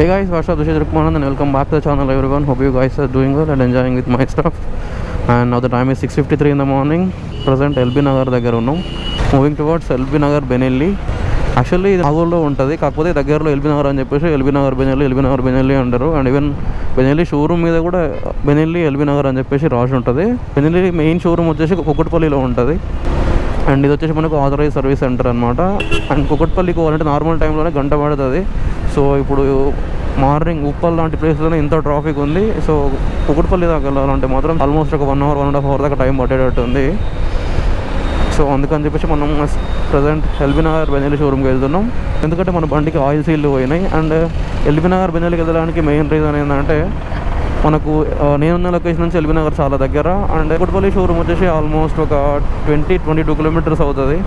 Hey guys, what's up? This is Rukmananda and welcome back to the channel everyone. Hope you guys are doing well and enjoying with my stuff. And now the time is 6:53 in the morning. Present LB Nagar దగ్గర ఉన్నాం. Moving towards LB Nagar Benelli. Actually ఇది నాగోల్లో ఉంటుంది, కాకపోతే దగ్గరలో LB Nagar అని చెప్పేసి LB Nagar Benelli అంటారు. And even Benelli showroom మీద కూడా బెనెల్లి ఎల్బీ నగర్ అని చెప్పేసి రాసి ఉంటుంది. బెనెల్లి మెయిన్ షోరూమ్ వచ్చేసి కుక్కట్పల్లిలో ఉంటుంది. అండ్ ఇది వచ్చేసి మనకు ఆథరైజ్ సర్వీస్ సెంటర్ అనమాట. అండ్ కుక్కట్పల్లికి పోవాలంటే నార్మల్ టైంలోనే గంట పడుతుంది. సో ఇప్పుడు మార్నింగ్ ఉప్పల్ లాంటి ప్లేస్లోనే ఇంత ట్రాఫిక్ ఉంది. సో కుక్కట్పల్లి దాకా వెళ్ళాలంటే మాత్రం ఆల్మోస్ట్ ఒక 1 hour 1.5 hour దాకా టైం పట్టేటట్టు ఉంది. సో అందుకని చెప్పేసి మనం ప్రజెంట్ ఎల్బీ నగర్ బెనెల్లి షోరూమ్కి వెళ్తున్నాం. ఎందుకంటే మన బండికి ఆయిల్ సీల్లు పోయినాయి. అండ్ ఎల్బీ నగర్ బెనెల్లికి వెళ్ళడానికి మెయిన్ రీజన్ ఏంటంటే మనకు నేనున్న లొకేషన్ నుంచి ఎల్బీ నగర్ చాలా దగ్గర. అండ్ కుక్కట్పల్లి షోరూమ్ వచ్చేసి ఆల్మోస్ట్ ఒక 22 kilometers అవుతుంది.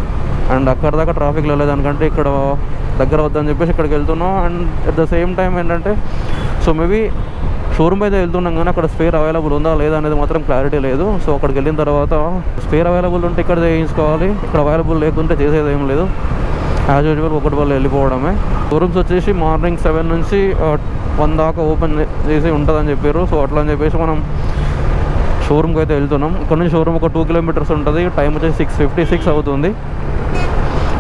అండ్ అక్కడ దాకా ట్రాఫిక్ వెళ్ళేదానికంటే ఇక్కడ దగ్గర వద్దని చెప్పేసి ఇక్కడికి వెళ్తున్నాం. And at the same time ఏంటంటే సో మేబీ షోరూమ్ అయితే వెళ్తున్నాం కానీ అక్కడ స్పేర్ అవైలబుల్ ఉందా లేదా అనేది మాత్రం క్లారిటీ లేదు. సో అక్కడికి వెళ్ళిన తర్వాత స్పేర్ అవైలబుల్ ఉంటే ఇక్కడ చేయించుకోవాలి, ఇక్కడ అవైలబుల్ లేకుంటే చేసేది ఏం లేదు. యాజ్ యూజువల్ కుక్కట్పల్లి వెళ్ళిపోవడమే. షోరూమ్స్ వచ్చేసి మార్నింగ్ 7 నుంచి 1 దాకా ఓపెన్ చేసి ఉంటుందని చెప్పారు. సో అట్లా అని చెప్పేసి మనం షోరూమ్కి అయితే వెళ్తున్నాం. ఇక్కడ నుంచి షోరూమ్ ఒక 2 kilometers ఉంటుంది. టైం వచ్చేసి 6:56 అవుతుంది.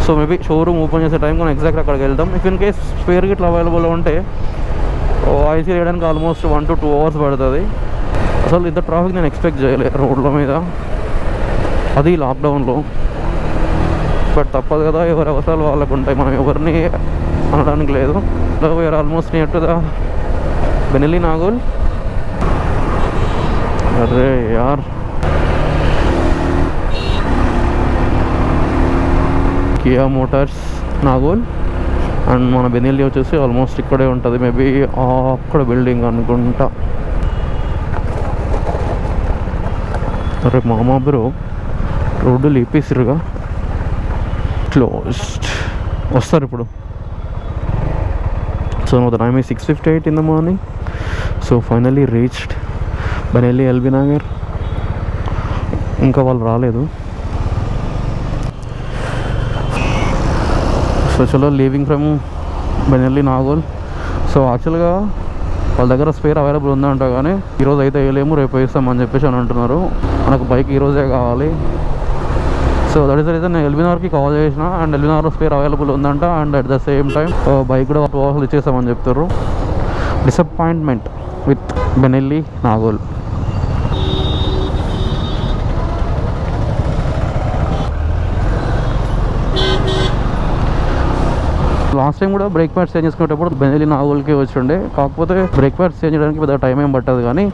సో మేబీ షోరూమ్ ఓపెన్ చేసే టైం మనం ఎగ్జాక్ట్ అక్కడికి వెళ్తాం. ఇఫ్ ఇన్ కేస్ స్పేర్ గిట్లా అవైలబుల్ ఉంటే ఐసీ వేయడానికి ఆల్మోస్ట్ 1 to 2 hours పడుతుంది. అసలు ఇంత ట్రాఫిక్ నేను ఎక్స్పెక్ట్ చేయలేదు రోడ్ల మీద, అది లాక్డౌన్లో. బట్ తప్పదు కదా, ఎవరి అవసరాలు వాళ్ళకు ఉంటాయి, మనం ఎవరిని అనడానికి లేదు. We are almost near to the Benelli Nagole. అరే యార్, కియా మోటార్స్ నాగోల్. అండ్ మన బెనెల్లి వచ్చేసి ఆల్మోస్ట్ ఇక్కడే ఉంటుంది, మేబీ అక్కడ బిల్డింగ్ అనుకుంటా. అరే మామా బ్రో, రోడ్డు లేపేసిరుగా, క్లోజ్డ్. వస్తారు ఇప్పుడు. So the time is 6:58 in the morning. So finally reached Benelli LB Nagar. ఇంకా వాళ్ళు రాలేదు. సో చలో leaving from Benelli Nagole. So యాక్చువల్గా వాళ్ళ దగ్గర స్పేర్ అవైలబుల్ ఉందంట, కానీ ఈరోజు అయితే వేయలేము, రేపు వేస్తామని చెప్పేసి అని అంటున్నారు. మనకు బైక్ ఈరోజే కావాలి. So that is the reason నేను ఎల్బీ నగర్కి కాల్ చేసిన. అండ్ ఎల్బీ నగర్లో స్పేర్ అవైలబుల్ ఉందంట. And at the same time bike కూడా 2 hours ఇచ్చేస్తామని చెప్తారు. Disappointment with Benelli Nagole. Last time కూడా బ్రేక్ ప్యాడ్స్ చేంజ్ చేసుకునేటప్పుడు బెనెల్లి నాగోల్కి వచ్చి ఉండే, కాకపోతే బ్రేక్ ప్యాడ్స్ చేంజ్ చేయడానికి పెద్ద టైం ఏం పట్టదు. కానీ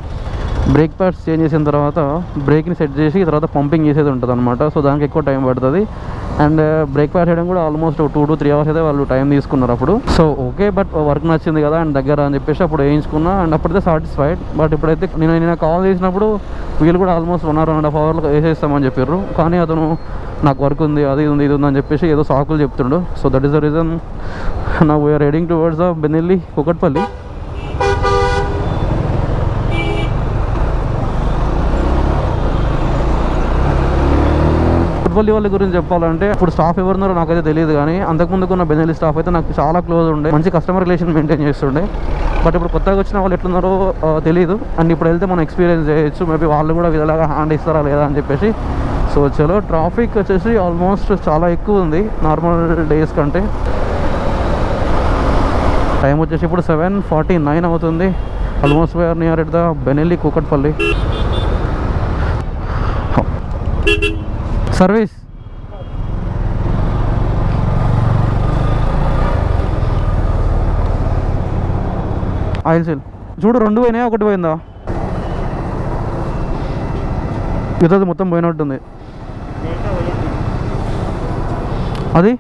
బ్రేక్ ప్యాడ్స్ చేంజ్ చేసిన తర్వాత బ్రేక్ని సెట్ చేసి తర్వాత పంపింగ్ చేసేది ఉంటుంది అనమాట. సో దానికి ఎక్కువ టైం పడుతుంది. అండ్ బ్రేక్ ప్యాడ్ చేయడం కూడా ఆల్మోస్ట్ 2 to 3 hours అయితే వాళ్ళు టైం తీసుకున్నారు అప్పుడు. సో ఓకే, బట్ వర్క్ నచ్చింది కదా అండ్ దగ్గర అని చెప్పేసి అప్పుడు వేయించుకున్నా. అండ్ అప్పుడైతే సాటిస్ఫైడ్. బట్ ఇప్పుడైతే నేను కాల్ చేసినప్పుడు వీళ్ళు కూడా ఆల్మోస్ట్ 1 hour 1.5 hours వేసేస్తామని చెప్పారు. కానీ అతను నాకు వర్క్ ఉంది, అది ఉంది, ఇది ఉందని చెప్పేసి ఏదో సాకులు చెప్తుండు. So that is the reason నా we are heading towards the Benelli Kukatpally. Kukatpally వాళ్ళ గురించి చెప్పాలంటే ఇప్పుడు స్టాఫ్ ఎవరున్నారో నాకైతే తెలియదు, కానీ అంతకుముందుకు ఉన్న బెనెల్లి స్టాఫ్ అయితే నాకు చాలా క్లోజ్ ఉండే, మంచి కస్టమర్ రిలేషన్ మెయింటైన్ చేస్తుండే. బట్ ఇప్పుడు కొత్తగా వచ్చిన వాళ్ళు ఎట్లున్నారో తెలియదు. అండ్ ఇప్పుడు వెళ్తే మనం ఎక్స్పీరియన్స్ చేయొచ్చు, మేబీ వాళ్ళు కూడా వీళ్ళలాగా హ్యాండ్ ఇస్తారా లేదా అని చెప్పేసి. సో చలో, ట్రాఫిక్ వచ్చేసి ఆల్మోస్ట్ చాలా ఎక్కువ ఉంది నార్మల్ డేస్ కంటే. టైం వచ్చేసి ఇప్పుడు 7:49 అవుతుంది. Almost we are near at the Benelli Kukatpally. Service oil seal చూడు, 2 పోయినాయా 1 పోయిందా? ఇతది మొత్తం పోయినట్టుంది. అది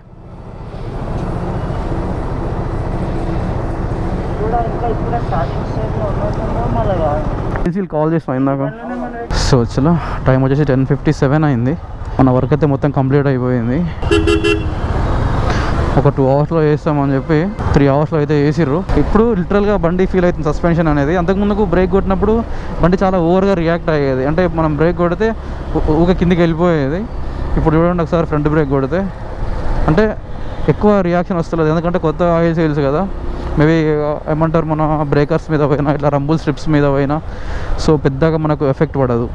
కాల్ చేసిన ఇందాక. సో చలో, టైం వచ్చేసి 10:57 అయింది. మన వర్క్ అయితే మొత్తం కంప్లీట్ అయిపోయింది. ఒక 2 hours వేస్తామని చెప్పి 3 hours అయితే వేసిర్రు. ఇప్పుడు లిటరల్గా బండి ఫీల్ అవుతుంది సస్పెన్షన్ అనేది. అంతకుముందుకు బ్రేక్ కొట్టినప్పుడు బండి చాలా ఓవర్గా రియాక్ట్ అయ్యేది, అంటే మనం బ్రేక్ కొడితే ఊక కిందికి వెళ్ళిపోయేది. ఇప్పుడు చూడండి ఒకసారి ఫ్రంట్ బ్రేక్ కొడితే అంటే ఎక్కువ రియాక్షన్ వస్తలేదు, ఎందుకంటే కొత్త ఆయిల్ సేల్స్ కదా. మేబీ ఏమంటారు మన బ్రేకర్స్ మీద పోయినా ఇట్లా రంబుల్ స్ట్రిప్స్ మీద పోయినా సో పెద్దగా మనకు ఎఫెక్ట్ పడదు.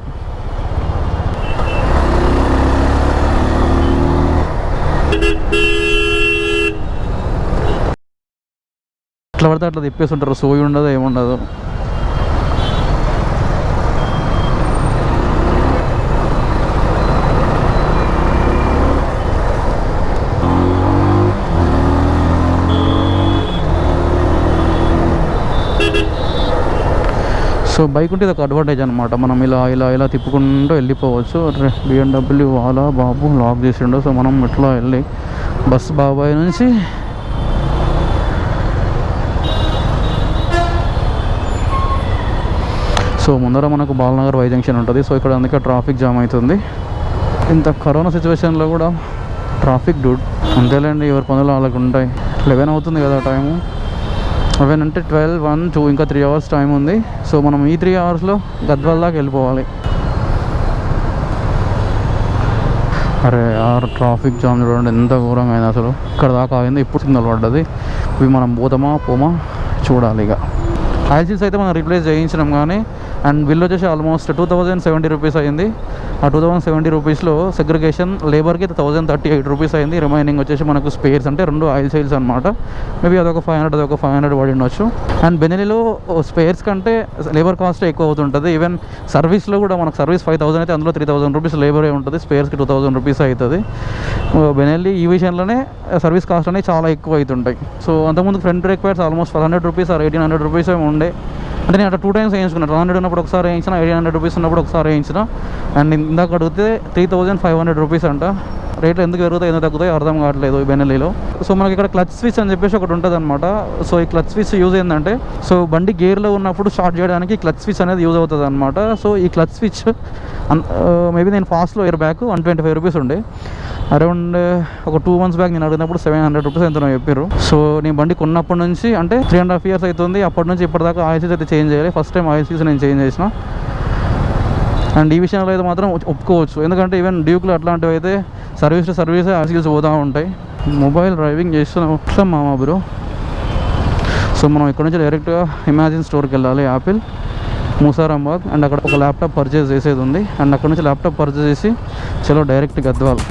ఎట్లా పడితే అట్లా తిప్పేసి ఉంటారు, సోయి ఉండదు ఏముండదు. సో బైక్ ఉంటే ఇది ఒక అడ్వాంటేజ్ అనమాట. మనం ఇలా ఇలా ఇలా తిప్పుకుంటూ వెళ్ళిపోవచ్చు. BMW వాళ్ళ బాబు లాక్ చేసిండు. సో మనం ఇట్లా వెళ్ళి బస్ బాబాయ్ నుంచి సో ముందర మనకు బాలనగర్ వై జంక్షన్ ఉంటుంది. సో ఇక్కడ అందుకే ట్రాఫిక్ జామ్ అవుతుంది. ఇంత కరోనా సిచ్యువేషన్లో కూడా ట్రాఫిక్ డూడ్ అంతేలేండి, ఎవరి పనులు వాళ్ళకు ఉంటాయి. 11 అవుతుంది కదా టైము. 11 అంటే 12, 1, 2 ఇంకా 3 అవర్స్ టైం ఉంది. సో మనం ఈ 3 అవర్స్లో గద్వాల దాకా వెళ్ళిపోవాలి. అరే యార్ ట్రాఫిక్ జామ్ చూడండి ఎంత ఘోరంగా అయింది అసలు. ఇక్కడ దాకా అయింది, ఇప్పుడు సిగ్నల్ పడ్డది. ఇవి మనం పోమా చూడాలి. ఇక ఐసీస్ అయితే మనం రీప్లేస్ చేయించినాం కానీ అండ్ బిల్ వచ్చేసి ఆల్మోస్ట్ 2070 రూపీస్ అయింది. ఆ 2070 రూపీస్లో సెగ్రిగేషన్ లేబర్కి 1038 రూపీస్ అయింది. రిమైనింగ్ వచ్చేసి మనకు స్పేర్స్ అంటే 2 ఆయిల్ సైల్స్ అనమాట. మేబీ అదొక 500 అదొక 500 పడి ఉండొచ్చు. అండ్ బెనెలీలో స్పేర్స్ కంటే లేబర్ కాస్ట్ ఎక్కువ అవుతుంటుంది. ఈవెన్ సర్వీస్లో కూడా మనకు సర్వీస్ 5000 అయితే అందులో 3000 రూపీస్ లేబరే ఉంటుంది. స్పేర్స్కి 2000 రూపీస్ అవుతుంది. బెనెల్లీ ఈ విషయంలోనే సర్వీస్ కాస్ట్ అనేవి చాలా ఎక్కువ అవుతుంటాయి. సో అంతకుముందు front brake pads almost 1200 rupees or 1800 rupees ఉండే. అంటే నేను అట్లా 2 టైమ్స్ వేయించుకున్నాను. 200 ఉన్నప్పుడు ఒకసారి వేయించిన, 1800 రూపీస్ ఉన్నప్పుడు ఒకసారి వేయించిన. అండ్ ఇందాక అడిగితే 3500 రూపీస్ అంట. రేట్లు ఎందుకు పెరుగుతాయి ఎందుకు తగ్గుతాయి అర్థం కావట్లేదు ఈ బెనెల్లీలో. సో మనకి ఇక్కడ క్లచ్ స్విచ్ అని చెప్పేసి ఒకటి ఉంటుంది అనమాట. సో ఈ క్లచ్ స్విచ్ యూజ్ ఏంటంటే సో బండి గేర్లో ఉన్నప్పుడు స్టార్ట్ చేయడానికి క్లచ్ స్విచ్ అనేది యూజ్ అవుతుంది అనమాట. సో ఈ క్లచ్ స్విచ్ మేబీ నేను ఫాస్ట్లో ఇయర్ బ్యాక్ 125 రూపీస్ ఉండే. అరౌండ్ ఒక 2 months బ్యాక్ నేను అడిగినప్పుడు 700 రూపీస్ ఎంతో చెప్పారు. సో నేను బండి కొన్నప్పటి నుంచి అంటే 3.5 years అవుతుంది. అప్పటి నుంచి ఇప్పటిదాకా ఆయిల్ సీల్స్ అయితే చేంజ్ చేయాలి. ఫస్ట్ టైం ఆయిల్ సీల్స్ నేను చేంజ్ చేసిన. అండ్ ఈ విషయంలో అయితే మాత్రం ఒప్పుకోవచ్చు. ఎందుకంటే ఈవెన్ డ్యూక్లో అట్లాంటివి అయితే service to service oil seals పోతూ ఉంటాయి. మొబైల్ డ్రైవింగ్ చేస్తున్నాం మామా బ్రో. సో మనం ఇక్కడ నుంచి డైరెక్ట్గా ఇమాజిన్ స్టోర్కి వెళ్ళాలి, యాపిల్ మూసారాంబాగ్. అండ్ అక్కడ ఒక ల్యాప్టాప్ పర్చేస్ చేసేది ఉంది. అండ్ అక్కడ నుంచి ల్యాప్టాప్ పర్చేస్ చేసి చలో డైరెక్ట్ గద్వాల్.